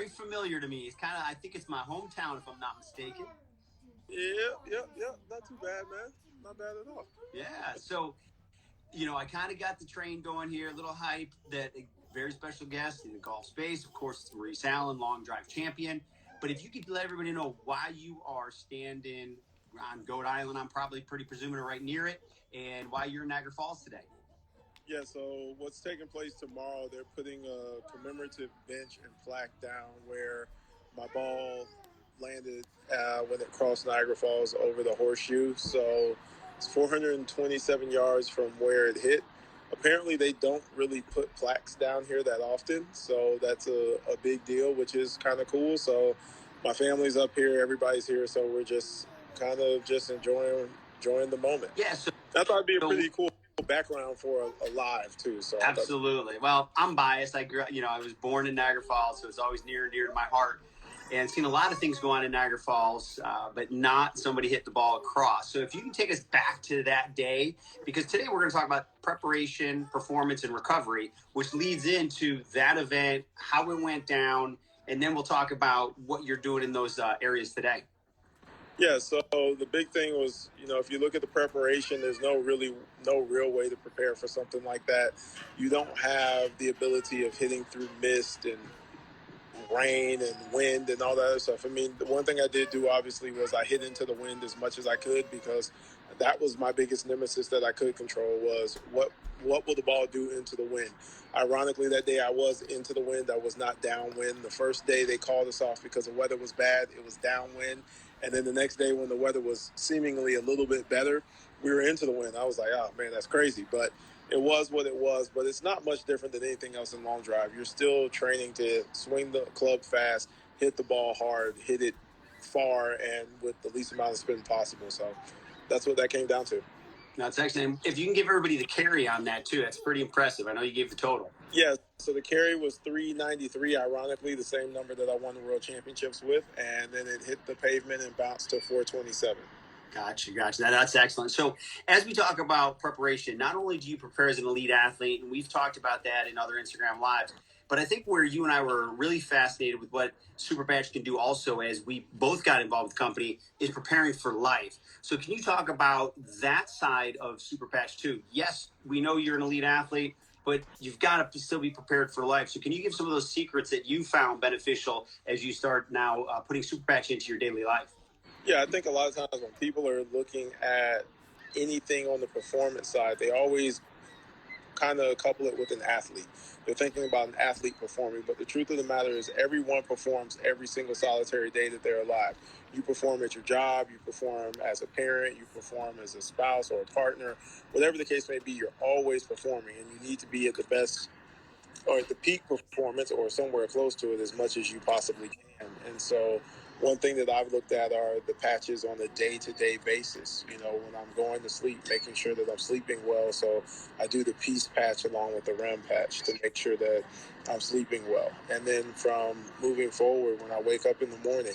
very familiar to me. It's kind of, I think it's my hometown, if I'm not mistaken. Yeah. Not too bad, man. Not bad at all. Yeah. So, I kind of got the train going here, a little hype that a very special guest in the golf space. Of course, it's Maurice Allen, long drive champion. But if you could let everybody know why you are standing on Goat Island, I'm probably pretty presuming right near it, and why you're in Niagara Falls today. Yeah, so what's taking place tomorrow, they're putting a commemorative bench and plaque down where my ball landed when it crossed Niagara Falls over the horseshoe. So it's 427 yards from where it hit. Apparently, they don't really put plaques down here that often, so that's a big deal, which is kind of cool. So my family's up here, everybody's here, so we're just kind of just enjoying the moment. Yeah, so I thought it'd be a pretty cool background for a live too. So absolutely. Well, I'm biased. I grew up, I was born in Niagara Falls, so it's always near and dear to my heart. And seen a lot of things go on in Niagara Falls, but not somebody hit the ball across. So if you can take us back to that day, because today we're going to talk about preparation, performance, and recovery, which leads into that event, how it went down, and then we'll talk about what you're doing in those areas today. Yeah, so the big thing was, if you look at the preparation, there's no real way to prepare for something like that. You don't have the ability of hitting through mist and rain and wind and all that other stuff. I mean, the one thing I did do obviously was I hit into the wind as much as I could, because that was my biggest nemesis that I could control, was what will the ball do into the wind. Ironically, that day I was into the wind. I was not downwind. The first day they called us off because the weather was bad. It was downwind. And then the next day when the weather was seemingly a little bit better, we were into the wind. I was like, oh man, that's crazy. But it was what it was, but it's not much different than anything else in long drive. You're still training to swing the club fast, hit the ball hard, hit it far, and with the least amount of spin possible. So that's what that came down to. That's excellent. If you can give everybody the carry on that too, that's pretty impressive. I know you gave the total. Yeah, so the carry was 393, ironically, the same number that I won the World Championships with, and then it hit the pavement and bounced to 427. Gotcha. That's excellent. So as we talk about preparation, not only do you prepare as an elite athlete, and we've talked about that in other Instagram lives, but I think where you and I were really fascinated with what Super Patch can do also, as we both got involved with the company, is preparing for life. So can you talk about that side of Super Patch too? Yes, we know you're an elite athlete, but you've got to still be prepared for life. So can you give some of those secrets that you found beneficial as you start now putting Super Patch into your daily life? Yeah, I think a lot of times when people are looking at anything on the performance side, they always kind of couple it with an athlete. They're thinking about an athlete performing, but the truth of the matter is everyone performs every single solitary day that they're alive. You perform at your job, you perform as a parent, you perform as a spouse or a partner, whatever the case may be, you're always performing, and you need to be at the best or at the peak performance or somewhere close to it as much as you possibly can. And so one thing that I've looked at are the patches on a day-to-day basis. When I'm going to sleep, making sure that I'm sleeping well. So I do the peace patch along with the REM patch to make sure that I'm sleeping well. And then from moving forward, when I wake up in the morning,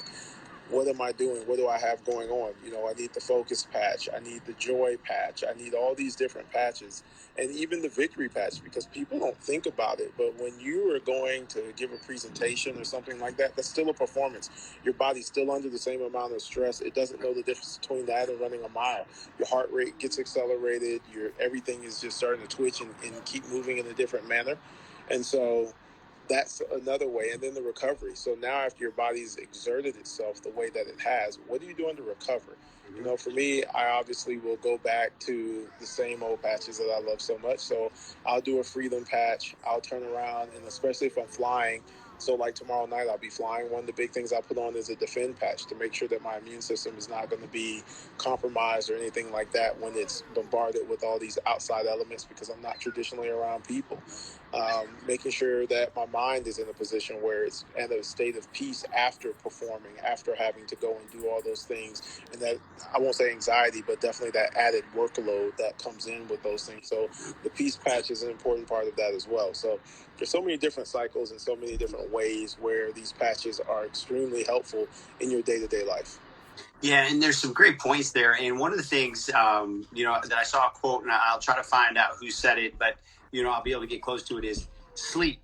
what am I doing? What do I have going on? I need the focus patch. I need the joy patch. I need all these different patches, and even the victory patch, because people don't think about it. But when you are going to give a presentation or something like that, that's still a performance. Your body's still under the same amount of stress. It doesn't know the difference between that and running a mile. Your heart rate gets accelerated. Everything is just starting to twitch and keep moving in a different manner. And so that's another way. And then the recovery. So now after your body's exerted itself the way that it has, what are you doing to recover? For me, I obviously will go back to the same old patches that I love so much. So I'll do a freedom patch. I'll turn around, and especially if I'm flying, so like tomorrow night I'll be flying, one of the big things I put on is a defend patch to make sure that my immune system is not going to be compromised or anything like that when it's bombarded with all these outside elements, because I'm not traditionally around people. Making sure that my mind is in a position where it's in a state of peace after performing, after having to go and do all those things. And that, I won't say anxiety, but definitely that added workload that comes in with those things. So the peace patch is an important part of that as well. So there's so many different cycles and so many different ways where these patches are extremely helpful in your day-to-day life. Yeah, and there's some great points there. And one of the things, that I saw a quote, and I'll try to find out who said it, but, I'll be able to get close to it, is sleep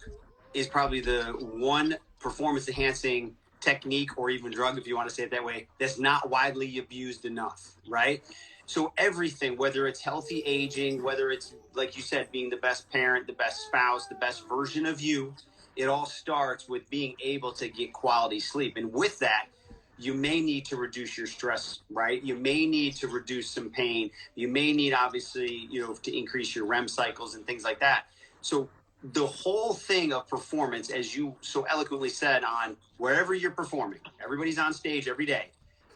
is probably the one performance enhancing technique or even drug, if you want to say it that way, that's not widely abused enough, right? So everything, whether it's healthy aging, whether it's, like you said, being the best parent, the best spouse, the best version of you, it all starts with being able to get quality sleep. And with that, you may need to reduce your stress, right? You may need to reduce some pain. You may need, obviously, to increase your REM cycles and things like that. So the whole thing of performance, as you so eloquently said, on wherever you're performing, everybody's on stage every day.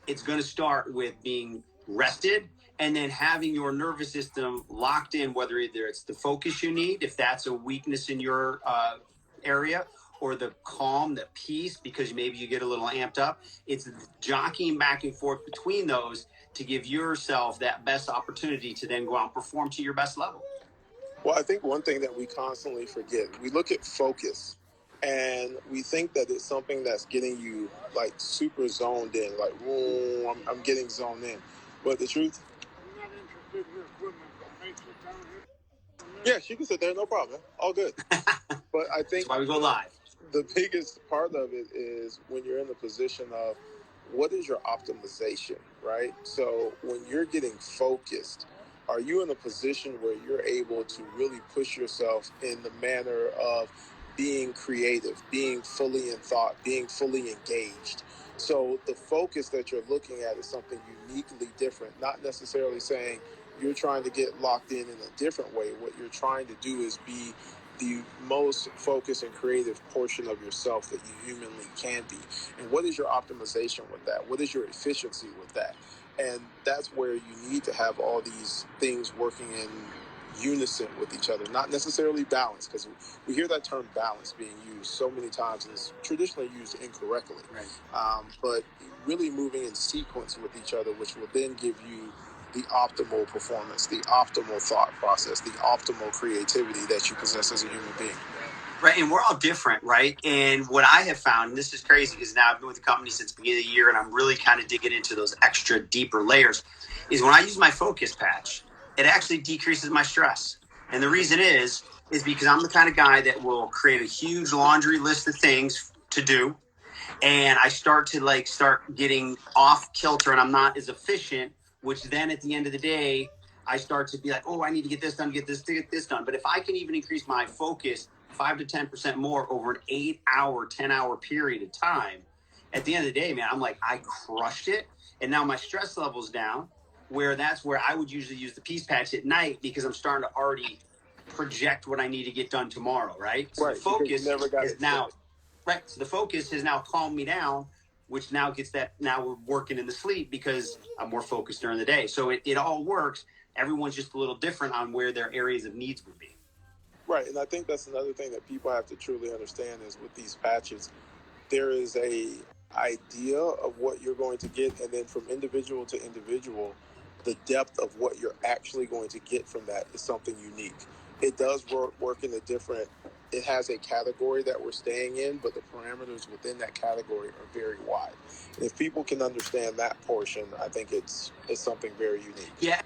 It's going to start with being rested and then having your nervous system locked in, whether either it's the focus you need, if that's a weakness in your area, or the calm, the peace, because maybe you get a little amped up. It's jockeying back and forth between those to give yourself that best opportunity to then go out and perform to your best level. Well, I think one thing that we constantly forget, we look at focus and we think that it's something that's getting you like super zoned in, like, whoa, I'm getting zoned in. But the truth, yeah, she can sit there, no problem, all good. But I think that's why we go live. The biggest part of it is when you're in the position of what is your optimization, right? So when you're getting focused, are you in a position where you're able to really push yourself in the manner of being creative, being fully in thought, being fully engaged? So the focus that you're looking at is something uniquely different, not necessarily saying you're trying to get locked in a different way. What you're trying to do is be the most focused and creative portion of yourself that you humanly can be. And what is your optimization with that? What is your efficiency with that? And that's where you need to have all these things working in unison with each other, not necessarily balance, because we hear that term balance being used so many times and it's traditionally used incorrectly. Right. But really moving in sequence with each other, which will then give you the optimal performance, the optimal thought process, the optimal creativity that you possess as a human being. Right, and we're all different, right? And what I have found, and this is crazy because now I've been with the company since the beginning of the year and I'm really kind of digging into those extra deeper layers, is when I use my focus patch, it actually decreases my stress. And the reason is because I'm the kind of guy that will create a huge laundry list of things to do. And I start getting off kilter and I'm not as efficient, which then at the end of the day, I start to be like, oh, I need to get this done, get this done. But if I can even increase my focus 5 to 10% more over an 8-hour, 10-hour period of time, at the end of the day, man, I'm like, I crushed it. And now my stress level's down, where that's where I would usually use the peace patch at night because I'm starting to already project what I need to get done tomorrow, right? So right, the focus is now... Started. Right. So the focus has now calmed me down, which now gets that. Now we're working in the sleep because I'm more focused during the day. So it all works. Everyone's just a little different on where their areas of needs would be. Right. And I think that's another thing that people have to truly understand is with these patches, there is a idea of what you're going to get. And then from individual to individual, the depth of what you're actually going to get from that is something unique. It does work in a different, it has a category that we're staying in, but the parameters within that category are very wide. And if people can understand that portion, I think it's something very unique. Yeah.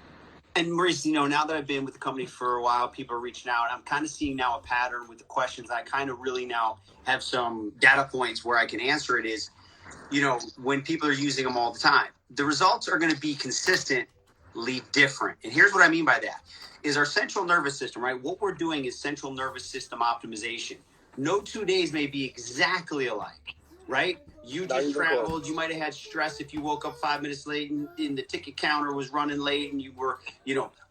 And Maurice, now that I've been with the company for a while, people are reaching out. I'm kind of seeing now a pattern with the questions. I kind of really now have some data points where I can answer it is, when people are using them all the time, the results are going to be consistently different. And here's what I mean by that. Is our central nervous system, right? What we're doing is central nervous system optimization. No 2 days may be exactly alike, right? You just traveled. You might have had stress if you woke up 5 minutes late and the ticket counter was running late and you were,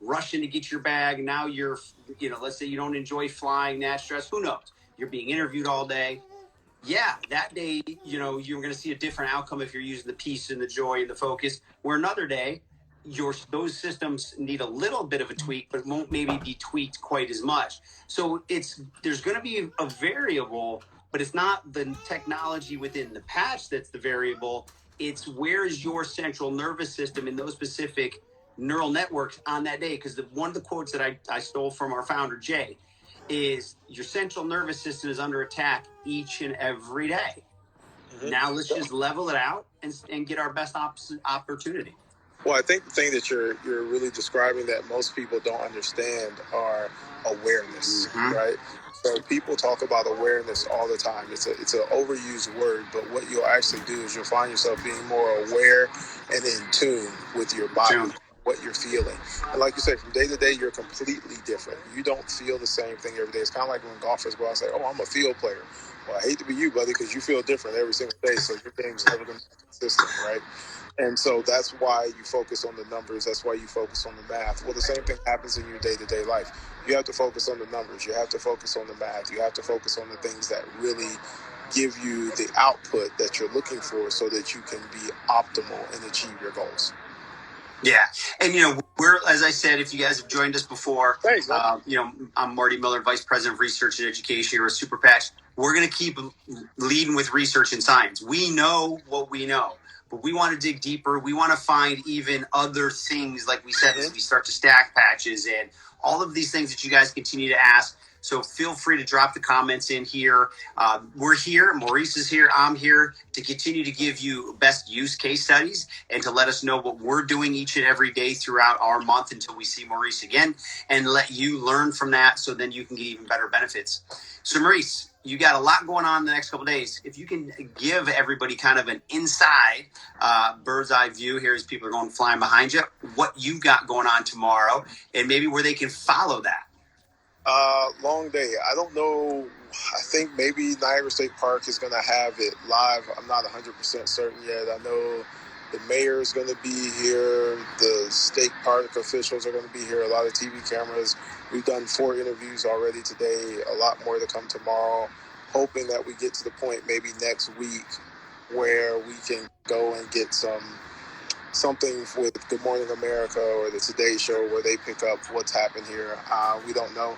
rushing to get your bag. And now you're, let's say you don't enjoy flying, that stress. Who knows? You're being interviewed all day. Yeah, that day, you're going to see a different outcome if you're using the peace and the joy and the focus. Where another day, those systems need a little bit of a tweak, but won't maybe be tweaked quite as much. So there's going to be a variable, but it's not the technology within the patch that's the variable. It's where is your central nervous system in those specific neural networks on that day? Because one of the quotes that I stole from our founder, Jay, is your central nervous system is under attack each and every day. Mm-hmm. Now let's just level it out and get our best opportunity. Well, I think the thing that you're really describing that most people don't understand are awareness, mm-hmm. right? So people talk about awareness all the time. It's an overused word, but what you'll actually do is you'll find yourself being more aware and in tune with your body, what you're feeling. And like you say, from day to day, you're completely different. You don't feel the same thing every day. It's kind of like when golfers go out and say, "Oh, I'm a field player." Well, I hate to be you, buddy, because you feel different every single day. So your game's never going to be consistent, right? And so that's why you focus on the numbers. That's why you focus on the math. Well, the same thing happens in your day-to-day life. You have to focus on the numbers. You have to focus on the math. You have to focus on the things that really give you the output that you're looking for so that you can be optimal and achieve your goals. Yeah. And, we're, as I said, if you guys have joined us before, Thanks, I'm Marty Miller, Vice President of Research and Education here at Super Patch. We're going to keep leading with research and science. We know what we know, but we want to dig deeper. We want to find even other things, like we said, as we start to stack patches and all of these things that you guys continue to ask. So feel free to drop the comments in here. We're here. Maurice is here. I'm here to continue to give you best use case studies and to let us know what we're doing each and every day throughout our month until we see Maurice again, and let you learn from that so then you can get even better benefits. So Maurice, you got a lot going on in the next couple of days. If you can give everybody kind of an inside bird's eye view here as people are going flying behind you, what you got going on tomorrow and maybe where they can follow that. Long day. I don't know. I think maybe Niagara State Park is going to have it live. I'm not 100% certain yet. I know the mayor is going to be here. The state park officials are going to be here. A lot of TV cameras. We've done 4 interviews already today. A lot more to come tomorrow. Hoping that we get to the point maybe next week where we can go and get something with Good Morning America or the Today Show where they pick up what's happened here. We don't know.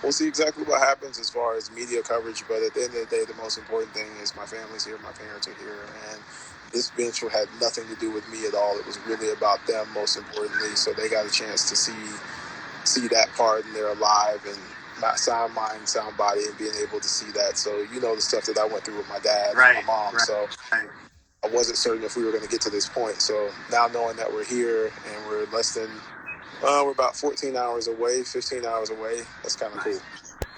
We'll see exactly what happens as far as media coverage, but at the end of the day, the most important thing is my family's here, my parents are here, and this venture had nothing to do with me at all. It was really about them, most importantly, so they got a chance to see that part, and they're alive, and my sound mind, sound body, and being able to see that. So the stuff that I went through with my dad and my mom, so I wasn't certain if we were going to get to this point. So now knowing that we're here and we're less than, we're about 14 hours away, 15 hours away, that's kind of cool.